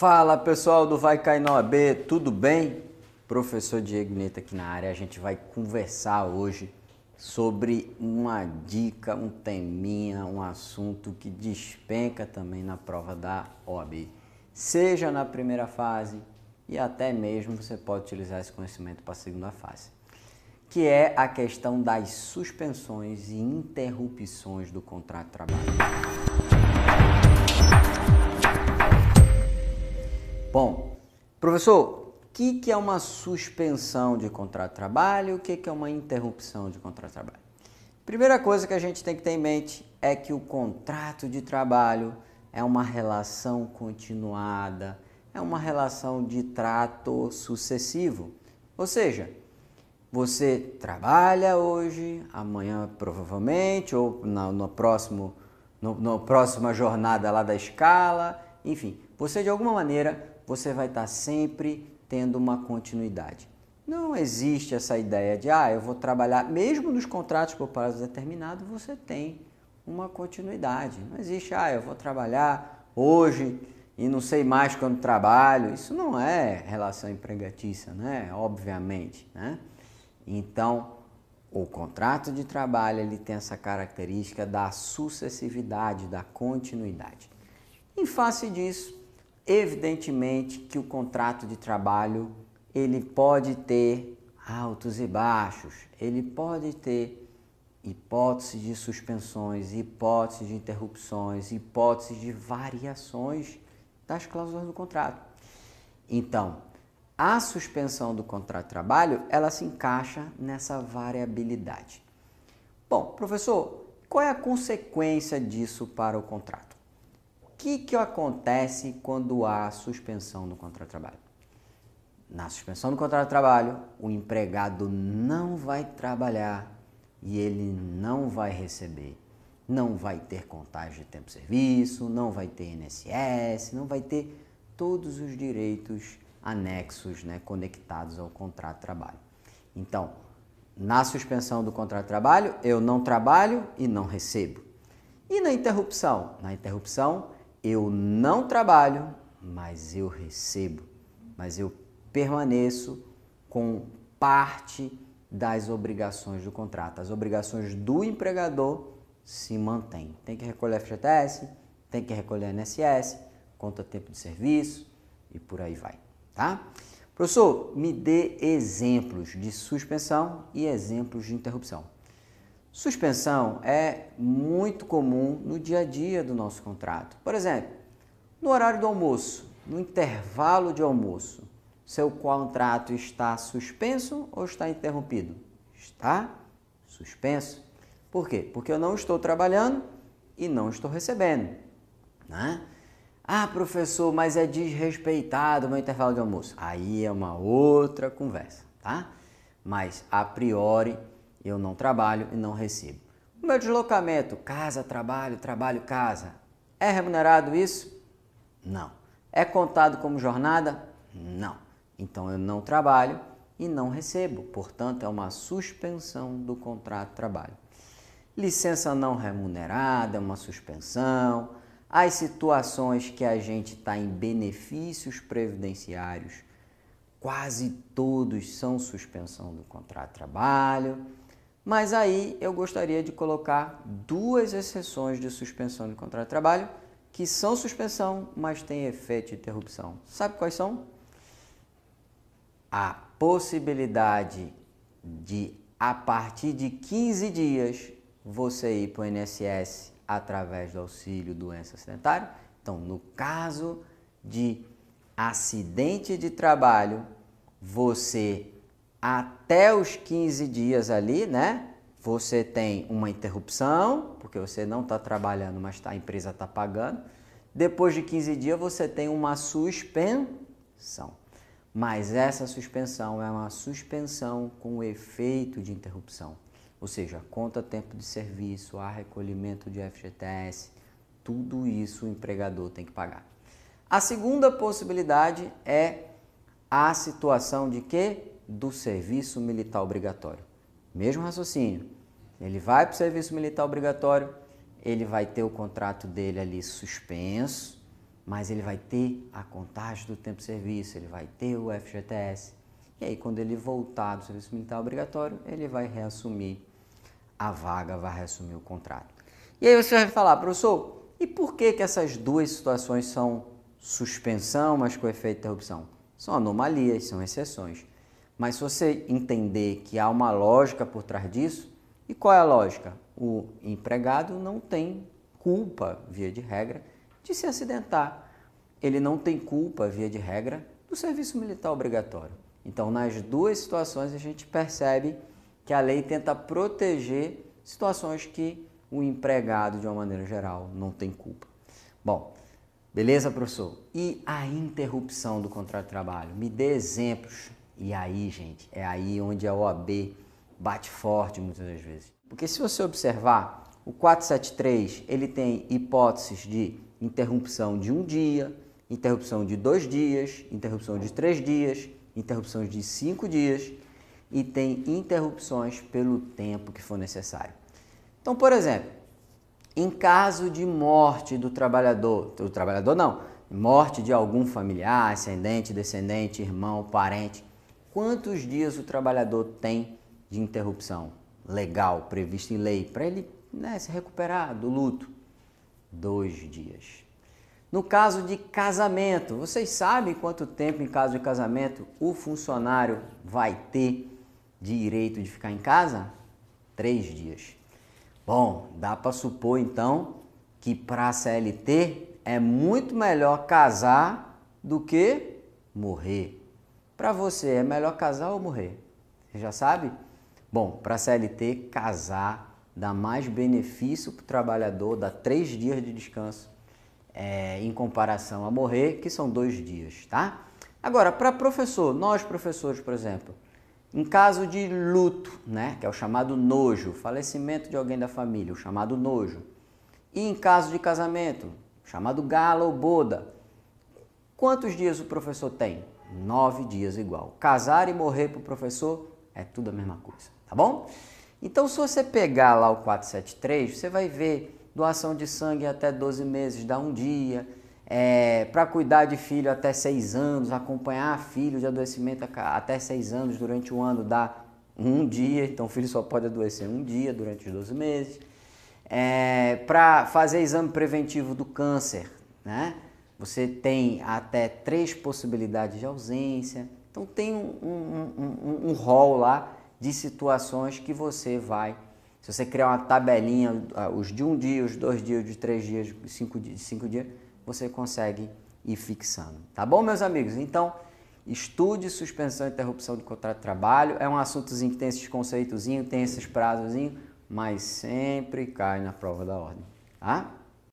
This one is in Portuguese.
Fala pessoal do Vai Cair na OAB, tudo bem? Professor Diego Neto aqui na área. A gente vai conversar hoje sobre uma dica, um teminha, um assunto que despenca também na prova da OAB. Seja na primeira fase e até mesmo você pode utilizar esse conhecimento para a segunda fase, que é a questão das suspensões e interrupções do contrato de trabalho. Bom, professor, o que é uma suspensão de contrato de trabalho? O que é uma interrupção de contrato de trabalho? Primeira coisa que a gente tem que ter em mente é que o contrato de trabalho é uma relação continuada, é uma relação de trato sucessivo. Ou seja, você trabalha hoje, amanhã provavelmente, ou na próxima jornada lá da escala, enfim, você de alguma maneira você vai estar sempre tendo uma continuidade. Não existe essa ideia de, eu vou trabalhar, mesmo nos contratos por prazo determinado, você tem uma continuidade. Não existe, eu vou trabalhar hoje e não sei mais quando trabalho. Isso não é relação empregatícia, né? Obviamente, né? Então, o contrato de trabalho ele tem essa característica da sucessividade, da continuidade. Em face disso, evidentemente que o contrato de trabalho ele pode ter altos e baixos, ele pode ter hipótese de suspensões, hipótese de interrupções, hipótese de variações das cláusulas do contrato. Então, a suspensão do contrato de trabalho, ela se encaixa nessa variabilidade. Bom, professor, qual é a consequência disso para o contrato? O que acontece quando há suspensão no contrato de trabalho? Na suspensão do contrato de trabalho, o empregado não vai trabalhar e ele não vai receber. Não vai ter contagem de tempo de serviço, não vai ter INSS, não vai ter todos os direitos anexos, conectados ao contrato de trabalho. Então, na suspensão do contrato de trabalho, eu não trabalho e não recebo. E na interrupção? Na interrupção, eu não trabalho, mas eu recebo, mas eu permaneço com parte das obrigações do contrato. As obrigações do empregador se mantêm. Tem que recolher FGTS, tem que recolher INSS, conta tempo de serviço e por aí vai, tá? Professor, me dê exemplos de suspensão e exemplos de interrupção. Suspensão é muito comum no dia a dia do nosso contrato. Por exemplo, no horário do almoço, no intervalo de almoço, seu contrato está suspenso ou está interrompido? Está suspenso. Por quê? Porque eu não estou trabalhando e não estou recebendo, né? Professor, mas é desrespeitado o meu intervalo de almoço. Aí é uma outra conversa, tá? Mas, a priori, eu não trabalho e não recebo. O meu deslocamento, casa, trabalho, trabalho, casa, é remunerado isso? Não. É contado como jornada? Não. Então, eu não trabalho e não recebo. Portanto, é uma suspensão do contrato de trabalho. Licença não remunerada é uma suspensão. As situações que a gente está em benefícios previdenciários, quase todos são suspensão do contrato de trabalho. Mas aí eu gostaria de colocar duas exceções de suspensão de contrato de trabalho que são suspensão, mas têm efeito de interrupção. Sabe quais são? A possibilidade de, a partir de 15 dias, você ir para o INSS através do auxílio doença acidentário. Então, no caso de acidente de trabalho, você até os 15 dias ali, você tem uma interrupção, porque você não está trabalhando, mas a empresa está pagando. Depois de 15 dias, você tem uma suspensão. Mas essa suspensão é uma suspensão com efeito de interrupção. Ou seja, conta tempo de serviço, há recolhimento de FGTS, tudo isso o empregador tem que pagar. A segunda possibilidade é a situação de quê? Do serviço militar obrigatório. Mesmo raciocínio. Ele vai para o serviço militar obrigatório, ele vai ter o contrato dele ali suspenso, mas ele vai ter a contagem do tempo de serviço, ele vai ter o FGTS. E aí, quando ele voltar do serviço militar obrigatório, ele vai reassumir a vaga, vai reassumir o contrato. E aí você vai falar, professor, e por que essas duas situações são suspensão, mas com efeito de interrupção? São anomalias, são exceções. Mas se você entender que há uma lógica por trás disso, e qual é a lógica? O empregado não tem culpa, via de regra, de se acidentar. Ele não tem culpa, via de regra, do serviço militar obrigatório. Então, nas duas situações, a gente percebe que a lei tenta proteger situações que o empregado, de uma maneira geral, não tem culpa. Bom, beleza, professor? E a interrupção do contrato de trabalho? Me dê exemplos. E aí, gente, é aí onde a OAB bate forte muitas das vezes. Porque se você observar, o 473, ele tem hipóteses de interrupção de 1 dia, interrupção de 2 dias, interrupção de 3 dias, interrupções de 5 dias e tem interrupções pelo tempo que for necessário. Então, por exemplo, em caso de morte do trabalhador não, morte de algum familiar, ascendente, descendente, irmão, parente, quantos dias o trabalhador tem de interrupção legal, prevista em lei, para ele se recuperar do luto? 2 dias. No caso de casamento, vocês sabem quanto tempo em caso de casamento o funcionário vai ter direito de ficar em casa? 3 dias. Bom, dá para supor então que para a CLT é muito melhor casar do que morrer. Para você, é melhor casar ou morrer? Você já sabe? Bom, para a CLT, casar dá mais benefício para o trabalhador, dá 3 dias de descanso em comparação a morrer, que são 2 dias, tá? Agora, para professor, nós professores, por exemplo, em caso de luto, né, que é o chamado nojo, falecimento de alguém da família, o chamado nojo, e em caso de casamento, chamado gala ou boda, quantos dias o professor tem? 9 dias igual. Casar e morrer para o professor é tudo a mesma coisa, tá bom? Então, se você pegar lá o 473, você vai ver doação de sangue até 12 meses, dá 1 dia, para cuidar de filho até 6 anos, acompanhar filho de adoecimento até 6 anos durante o ano, dá 1 dia, então o filho só pode adoecer 1 dia durante os 12 meses. Para fazer exame preventivo do câncer, né? Você tem até 3 possibilidades de ausência, então tem um rol lá de situações que você vai, se você criar uma tabelinha, os de 1 dia, os 2 dias, os de 3 dias, os 5 dias, você consegue ir fixando. Tá bom, meus amigos? Então, estude suspensão e interrupção do contrato de trabalho. É um assuntozinho que tem esses conceitozinhos, tem esses prazozinhos, mas sempre cai na prova da ordem. Tá?